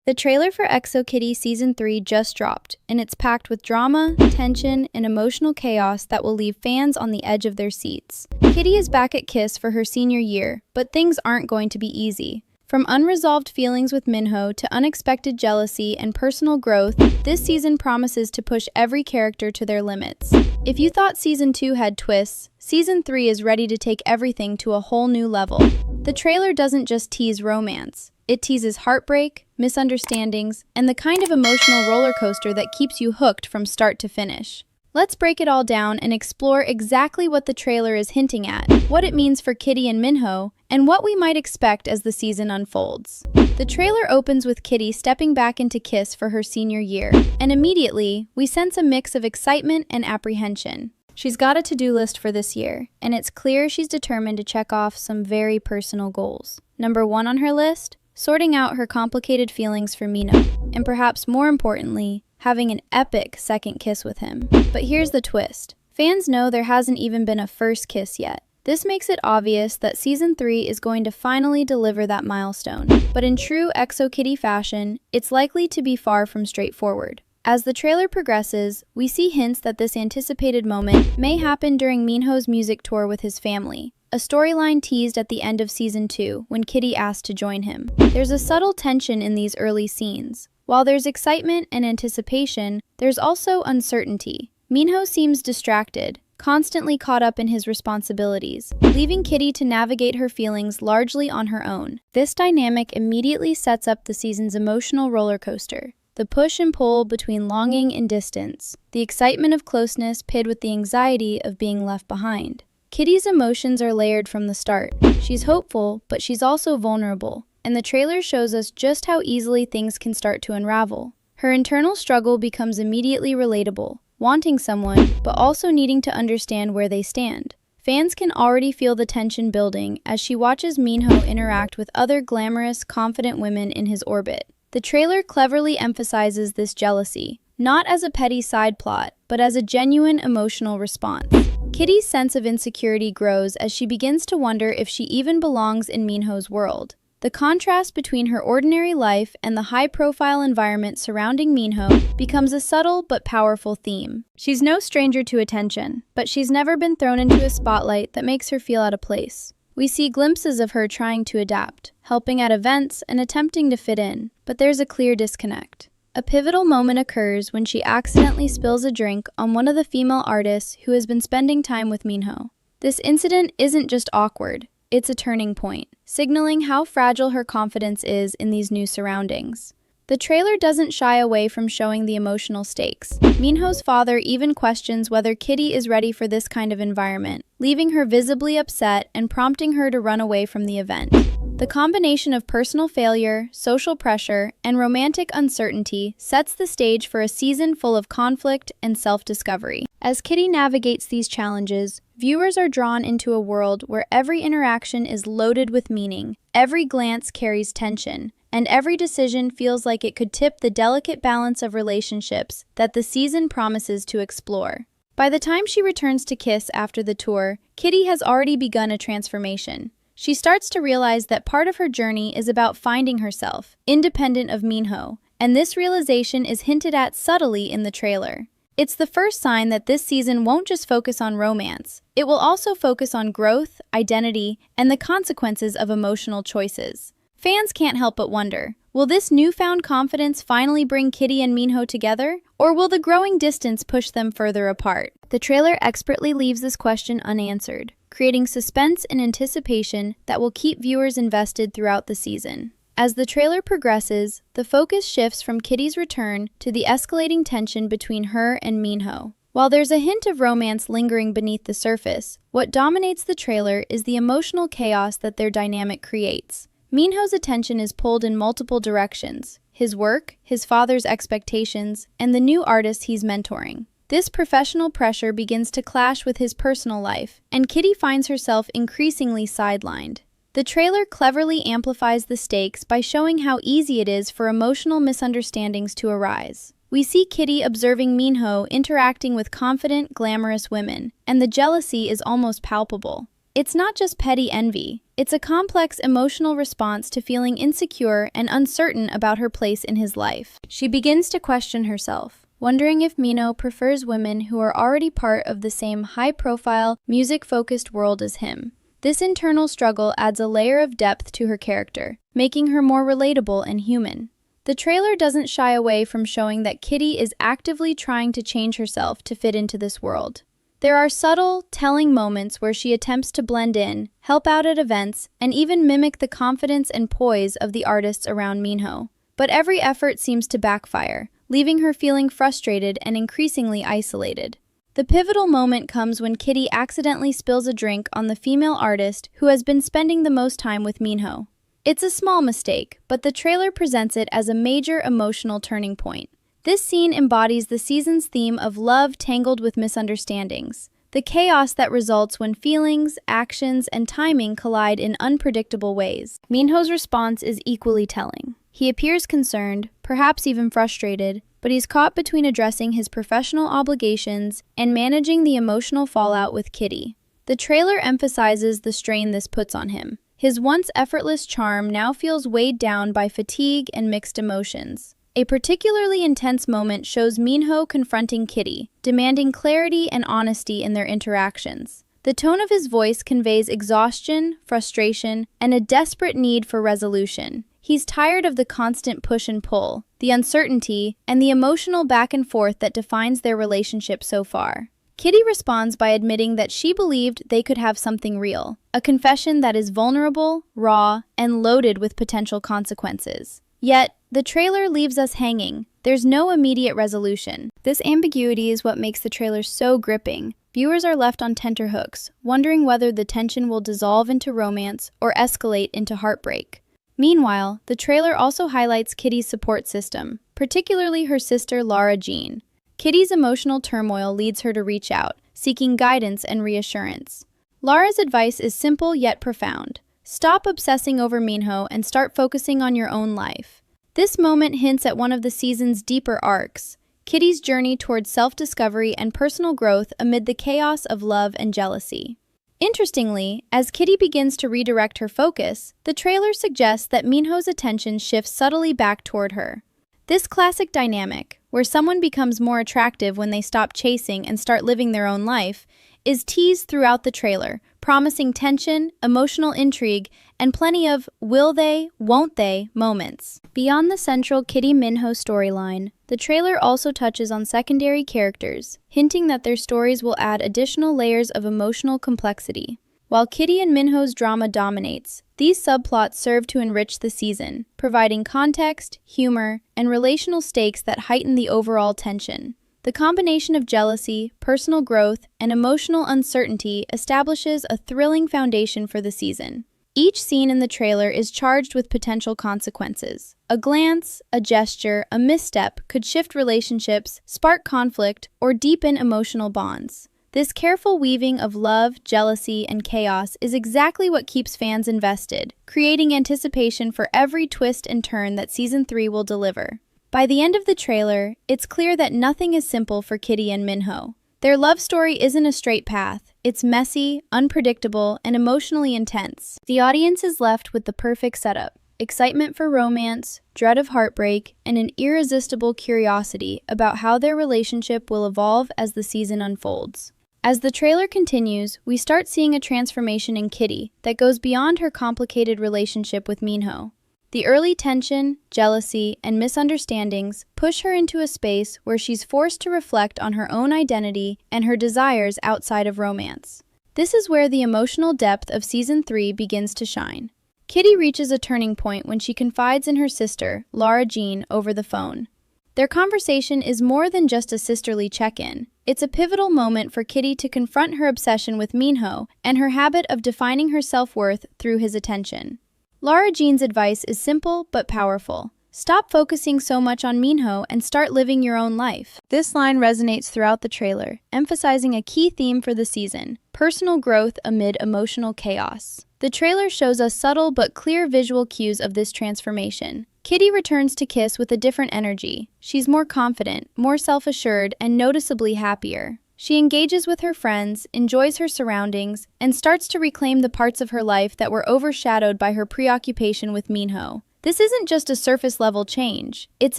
The trailer for ExoKitty Season 3 just dropped, and it's packed with drama, tension, and emotional chaos that will leave fans on the edge of their seats. Kitty is back at Kiss for her senior year, but things aren't going to be easy. From unresolved feelings with Minho to unexpected jealousy and personal growth, this season promises to push every character to their limits. If you thought Season 2 had twists, Season 3 is ready to take everything to a whole new level. The trailer doesn't just tease romance. It teases heartbreak, misunderstandings, and the kind of emotional roller coaster that keeps you hooked from start to finish. Let's break it all down and explore exactly what the trailer is hinting at, what it means for Kitty and Minho, and what we might expect as the season unfolds. The trailer opens with Kitty stepping back into Kiss for her senior year, and immediately, we sense a mix of excitement and apprehension. She's got a to-do list for this year, and it's clear she's determined to check off some very personal goals. Number 1 on her list? Sorting out her complicated feelings for Minho, and perhaps more importantly, having an epic second kiss with him. But here's the twist. Fans know there hasn't even been a first kiss yet. This makes it obvious that Season 3 is going to finally deliver that milestone. But in true ExoKitty fashion, it's likely to be far from straightforward. As the trailer progresses, we see hints that this anticipated moment may happen during Minho's music tour with his family, a storyline teased at the end of Season 2 when Kitty asked to join him. There's a subtle tension in these early scenes. While there's excitement and anticipation, there's also uncertainty. Minho seems distracted, constantly caught up in his responsibilities, leaving Kitty to navigate her feelings largely on her own. This dynamic immediately sets up the season's emotional roller coaster. The push and pull between longing and distance, the excitement of closeness paired with the anxiety of being left behind. Kitty's emotions are layered from the start. She's hopeful, but she's also vulnerable, and the trailer shows us just how easily things can start to unravel. Her internal struggle becomes immediately relatable, wanting someone, but also needing to understand where they stand. Fans can already feel the tension building as she watches Minho interact with other glamorous, confident women in his orbit. The trailer cleverly emphasizes this jealousy, not as a petty side plot, but as a genuine emotional response. Kitty's sense of insecurity grows as she begins to wonder if she even belongs in Minho's world. The contrast between her ordinary life and the high-profile environment surrounding Minho becomes a subtle but powerful theme. She's no stranger to attention, but she's never been thrown into a spotlight that makes her feel out of place. We see glimpses of her trying to adapt, helping at events and attempting to fit in, but there's a clear disconnect. A pivotal moment occurs when she accidentally spills a drink on one of the female artists who has been spending time with Minho. This incident isn't just awkward, it's a turning point, signaling how fragile her confidence is in these new surroundings. The trailer doesn't shy away from showing the emotional stakes. Minho's father even questions whether Kitty is ready for this kind of environment, leaving her visibly upset and prompting her to run away from the event. The combination of personal failure, social pressure, and romantic uncertainty sets the stage for a season full of conflict and self-discovery. As Kitty navigates these challenges, viewers are drawn into a world where every interaction is loaded with meaning, every glance carries tension, and every decision feels like it could tip the delicate balance of relationships that the season promises to explore. By the time she returns to Kiss after the tour, Kitty has already begun a transformation. She starts to realize that part of her journey is about finding herself, independent of Minho, and this realization is hinted at subtly in the trailer. It's the first sign that this season won't just focus on romance. It will also focus on growth, identity, and the consequences of emotional choices. Fans can't help but wonder, will this newfound confidence finally bring Kitty and Minho together, or will the growing distance push them further apart? The trailer expertly leaves this question unanswered, creating suspense and anticipation that will keep viewers invested throughout the season. As the trailer progresses, the focus shifts from Kitty's return to the escalating tension between her and Minho. While there's a hint of romance lingering beneath the surface, what dominates the trailer is the emotional chaos that their dynamic creates. Minho's attention is pulled in multiple directions: his work, his father's expectations, and the new artist he's mentoring. This professional pressure begins to clash with his personal life, and Kitty finds herself increasingly sidelined. The trailer cleverly amplifies the stakes by showing how easy it is for emotional misunderstandings to arise. We see Kitty observing Minho interacting with confident, glamorous women, and the jealousy is almost palpable. It's not just petty envy, it's a complex emotional response to feeling insecure and uncertain about her place in his life. She begins to question herself, wondering if Minho prefers women who are already part of the same high-profile, music-focused world as him. This internal struggle adds a layer of depth to her character, making her more relatable and human. The trailer doesn't shy away from showing that Kitty is actively trying to change herself to fit into this world. There are subtle, telling moments where she attempts to blend in, help out at events, and even mimic the confidence and poise of the artists around Minho. But every effort seems to backfire, leaving her feeling frustrated and increasingly isolated. The pivotal moment comes when Kitty accidentally spills a drink on the female artist who has been spending the most time with Minho. It's a small mistake, but the trailer presents it as a major emotional turning point. This scene embodies the season's theme of love tangled with misunderstandings, the chaos that results when feelings, actions, and timing collide in unpredictable ways. Minho's response is equally telling. He appears concerned, perhaps even frustrated, but he's caught between addressing his professional obligations and managing the emotional fallout with Kitty. The trailer emphasizes the strain this puts on him. His once effortless charm now feels weighed down by fatigue and mixed emotions. A particularly intense moment shows Minho confronting Kitty, demanding clarity and honesty in their interactions. The tone of his voice conveys exhaustion, frustration, and a desperate need for resolution. He's tired of the constant push and pull, the uncertainty, and the emotional back and forth that defines their relationship so far. Kitty responds by admitting that she believed they could have something real, a confession that is vulnerable, raw, and loaded with potential consequences. Yet, the trailer leaves us hanging. There's no immediate resolution. This ambiguity is what makes the trailer so gripping. Viewers are left on tenterhooks, wondering whether the tension will dissolve into romance or escalate into heartbreak. Meanwhile, the trailer also highlights Kitty's support system, particularly her sister Lara Jean. Kitty's emotional turmoil leads her to reach out, seeking guidance and reassurance. Lara's advice is simple yet profound. Stop obsessing over Minho and start focusing on your own life. This moment hints at one of the season's deeper arcs, Kitty's journey towards self-discovery and personal growth amid the chaos of love and jealousy. Interestingly, as Kitty begins to redirect her focus, the trailer suggests that Minho's attention shifts subtly back toward her. This classic dynamic, where someone becomes more attractive when they stop chasing and start living their own life, is teased throughout the trailer, promising tension, emotional intrigue, and plenty of will they, won't they moments. Beyond the central Kitty Minho storyline, the trailer also touches on secondary characters, hinting that their stories will add additional layers of emotional complexity. While Kitty and Minho's drama dominates, these subplots serve to enrich the season, providing context, humor, and relational stakes that heighten the overall tension. The combination of jealousy, personal growth, and emotional uncertainty establishes a thrilling foundation for the season. Each scene in the trailer is charged with potential consequences. A glance, a gesture, a misstep could shift relationships, spark conflict, or deepen emotional bonds. This careful weaving of love, jealousy, and chaos is exactly what keeps fans invested, creating anticipation for every twist and turn that Season 3 will deliver. By the end of the trailer, it's clear that nothing is simple for Kitty and Minho. Their love story isn't a straight path. It's messy, unpredictable, and emotionally intense. The audience is left with the perfect setup: excitement for romance, dread of heartbreak, and an irresistible curiosity about how their relationship will evolve as the season unfolds. As the trailer continues, we start seeing a transformation in Kitty that goes beyond her complicated relationship with Minho. The early tension, jealousy, and misunderstandings push her into a space where she's forced to reflect on her own identity and her desires outside of romance. This is where the emotional depth of Season 3 begins to shine. Kitty reaches a turning point when she confides in her sister, Lara Jean, over the phone. Their conversation is more than just a sisterly check-in. It's a pivotal moment for Kitty to confront her obsession with Minho and her habit of defining her self-worth through his attention. Lara Jean's advice is simple but powerful. Stop focusing so much on Minho and start living your own life. This line resonates throughout the trailer, emphasizing a key theme for the season: personal growth amid emotional chaos. The trailer shows us subtle but clear visual cues of this transformation. Kitty returns to Kiss with a different energy. She's more confident, more self-assured, and noticeably happier. She engages with her friends, enjoys her surroundings, and starts to reclaim the parts of her life that were overshadowed by her preoccupation with Minho. This isn't just a surface-level change, it's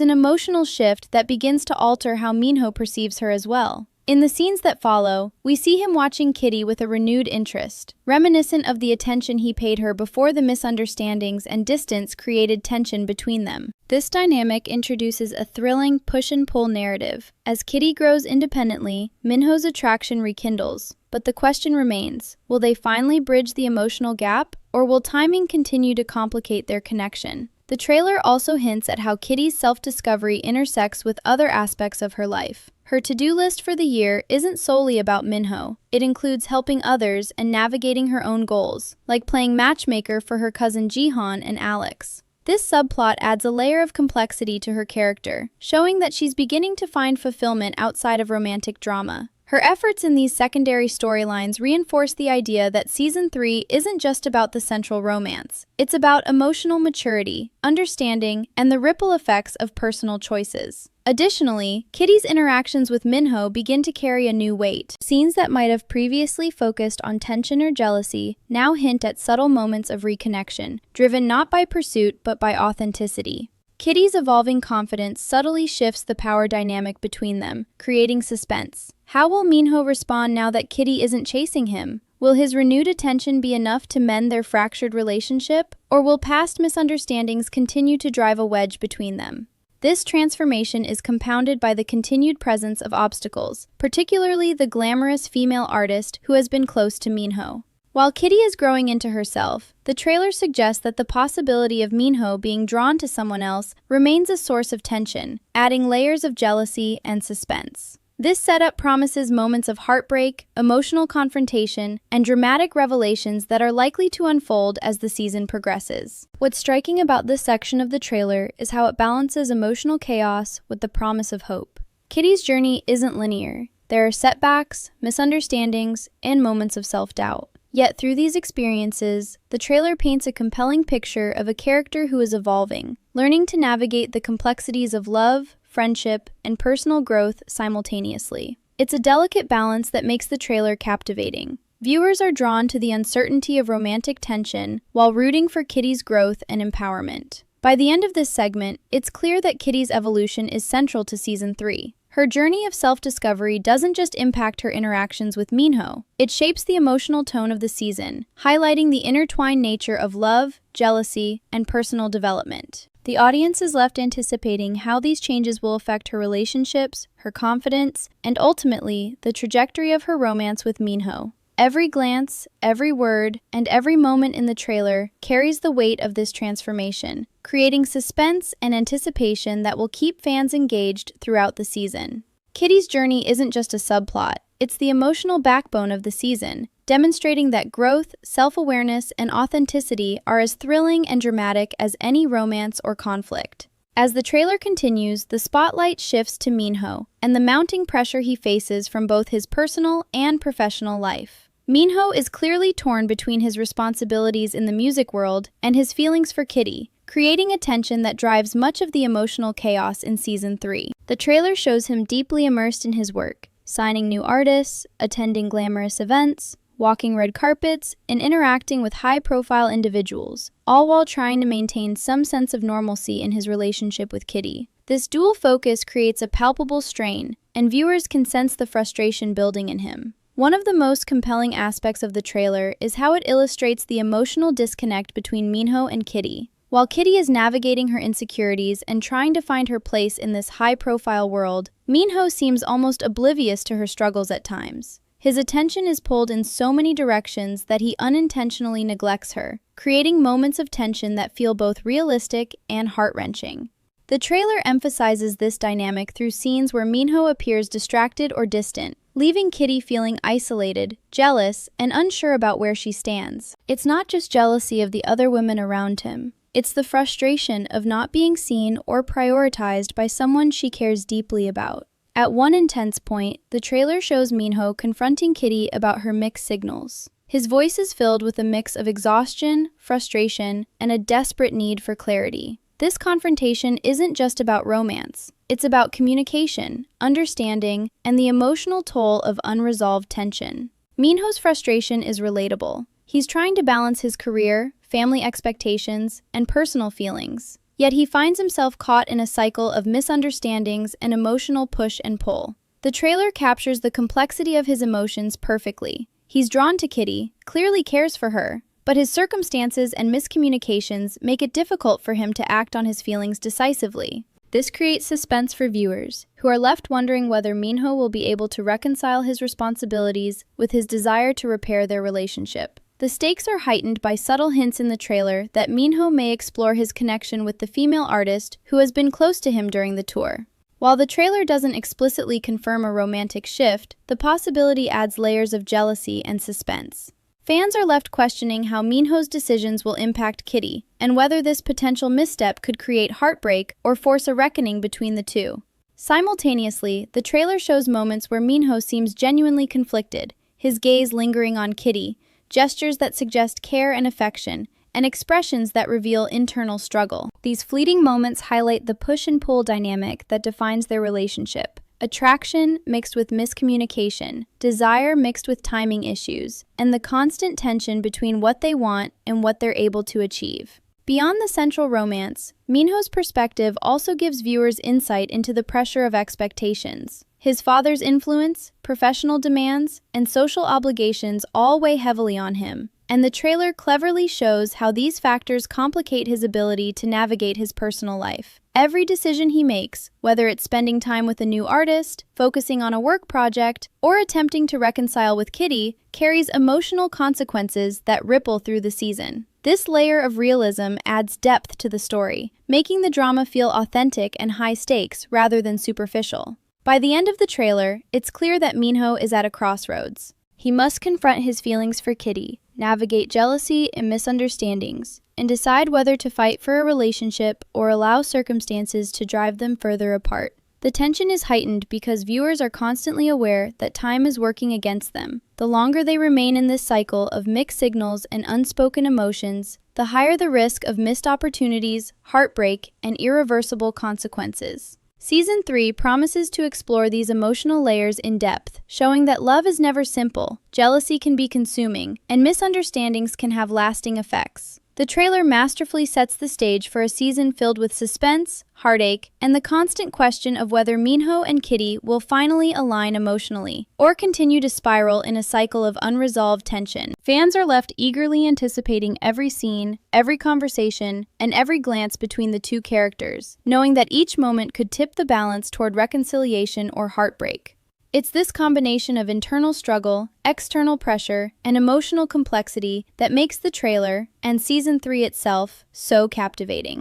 an emotional shift that begins to alter how Minho perceives her as well. In the scenes that follow, we see him watching Kitty with a renewed interest, reminiscent of the attention he paid her before the misunderstandings and distance created tension between them. This dynamic introduces a thrilling push-and-pull narrative. As Kitty grows independently, Minho's attraction rekindles, but the question remains, will they finally bridge the emotional gap, or will timing continue to complicate their connection? The trailer also hints at how Kitty's self-discovery intersects with other aspects of her life. Her to-do list for the year isn't solely about Minho. It includes helping others and navigating her own goals, like playing matchmaker for her cousin Jihan and Alex. This subplot adds a layer of complexity to her character, showing that she's beginning to find fulfillment outside of romantic drama. Her efforts in these secondary storylines reinforce the idea that Season 3 isn't just about the central romance. It's about emotional maturity, understanding, and the ripple effects of personal choices. Additionally, Kitty's interactions with Minho begin to carry a new weight. Scenes that might have previously focused on tension or jealousy now hint at subtle moments of reconnection, driven not by pursuit but by authenticity. Kitty's evolving confidence subtly shifts the power dynamic between them, creating suspense. How will Minho respond now that Kitty isn't chasing him? Will his renewed attention be enough to mend their fractured relationship, or will past misunderstandings continue to drive a wedge between them? This transformation is compounded by the continued presence of obstacles, particularly the glamorous female artist who has been close to Minho. While Kitty is growing into herself, the trailer suggests that the possibility of Minho being drawn to someone else remains a source of tension, adding layers of jealousy and suspense. This setup promises moments of heartbreak, emotional confrontation, and dramatic revelations that are likely to unfold as the season progresses. What's striking about this section of the trailer is how it balances emotional chaos with the promise of hope. Kitty's journey isn't linear. There are setbacks, misunderstandings, and moments of self-doubt. Yet through these experiences, the trailer paints a compelling picture of a character who is evolving, learning to navigate the complexities of love, friendship, and personal growth simultaneously. It's a delicate balance that makes the trailer captivating. Viewers are drawn to the uncertainty of romantic tension while rooting for Kitty's growth and empowerment. By the end of this segment, it's clear that Kitty's evolution is central to Season 3. Her journey of self-discovery doesn't just impact her interactions with Minho, it shapes the emotional tone of the season, highlighting the intertwined nature of love, jealousy, and personal development. The audience is left anticipating how these changes will affect her relationships, her confidence, and ultimately, the trajectory of her romance with Minho. Every glance, every word, and every moment in the trailer carries the weight of this transformation, creating suspense and anticipation that will keep fans engaged throughout the season. Kitty's journey isn't just a subplot, it's the emotional backbone of the season, demonstrating that growth, self-awareness, and authenticity are as thrilling and dramatic as any romance or conflict. As the trailer continues, the spotlight shifts to Minho and the mounting pressure he faces from both his personal and professional life. Minho is clearly torn between his responsibilities in the music world and his feelings for Kitty, creating a tension that drives much of the emotional chaos in Season 3. The trailer shows him deeply immersed in his work, signing new artists, attending glamorous events, walking red carpets, and interacting with high-profile individuals, all while trying to maintain some sense of normalcy in his relationship with Kitty. This dual focus creates a palpable strain, and viewers can sense the frustration building in him. One of the most compelling aspects of the trailer is how it illustrates the emotional disconnect between Minho and Kitty. While Kitty is navigating her insecurities and trying to find her place in this high-profile world, Minho seems almost oblivious to her struggles at times. His attention is pulled in so many directions that he unintentionally neglects her, creating moments of tension that feel both realistic and heart-wrenching. The trailer emphasizes this dynamic through scenes where Minho appears distracted or distant, leaving Kitty feeling isolated, jealous, and unsure about where she stands. It's not just jealousy of the other women around him. It's the frustration of not being seen or prioritized by someone she cares deeply about. At one intense point, the trailer shows Minho confronting Kitty about her mixed signals. His voice is filled with a mix of exhaustion, frustration, and a desperate need for clarity. This confrontation isn't just about romance. It's about communication, understanding, and the emotional toll of unresolved tension. Minho's frustration is relatable. He's trying to balance his career, family expectations, and personal feelings. Yet he finds himself caught in a cycle of misunderstandings and emotional push and pull. The trailer captures the complexity of his emotions perfectly. He's drawn to Kitty, clearly cares for her, but his circumstances and miscommunications make it difficult for him to act on his feelings decisively. This creates suspense for viewers, who are left wondering whether Minho will be able to reconcile his responsibilities with his desire to repair their relationship. The stakes are heightened by subtle hints in the trailer that Minho may explore his connection with the female artist who has been close to him during the tour. While the trailer doesn't explicitly confirm a romantic shift, the possibility adds layers of jealousy and suspense. Fans are left questioning how Minho's decisions will impact Kitty, and whether this potential misstep could create heartbreak or force a reckoning between the two. Simultaneously, the trailer shows moments where Minho seems genuinely conflicted, his gaze lingering on Kitty, gestures that suggest care and affection, and expressions that reveal internal struggle. These fleeting moments highlight the push and pull dynamic that defines their relationship. Attraction mixed with miscommunication, desire mixed with timing issues, and the constant tension between what they want and what they're able to achieve. Beyond the central romance, Minho's perspective also gives viewers insight into the pressure of expectations. His father's influence, professional demands, and social obligations all weigh heavily on him, and the trailer cleverly shows how these factors complicate his ability to navigate his personal life. Every decision he makes, whether it's spending time with a new artist, focusing on a work project, or attempting to reconcile with Kitty, carries emotional consequences that ripple through the season. This layer of realism adds depth to the story, making the drama feel authentic and high stakes rather than superficial. By the end of the trailer, it's clear that Minho is at a crossroads. He must confront his feelings for Kitty, navigate jealousy and misunderstandings, and decide whether to fight for a relationship or allow circumstances to drive them further apart. The tension is heightened because viewers are constantly aware that time is working against them. The longer they remain in this cycle of mixed signals and unspoken emotions, the higher the risk of missed opportunities, heartbreak, and irreversible consequences. Season 3 promises to explore these emotional layers in depth, showing that love is never simple, jealousy can be consuming, and misunderstandings can have lasting effects. The trailer masterfully sets the stage for a season filled with suspense, heartache, and the constant question of whether Minho and Kitty will finally align emotionally, or continue to spiral in a cycle of unresolved tension. Fans are left eagerly anticipating every scene, every conversation, and every glance between the two characters, knowing that each moment could tip the balance toward reconciliation or heartbreak. It's this combination of internal struggle, external pressure, and emotional complexity that makes the trailer, and Season 3 itself, so captivating.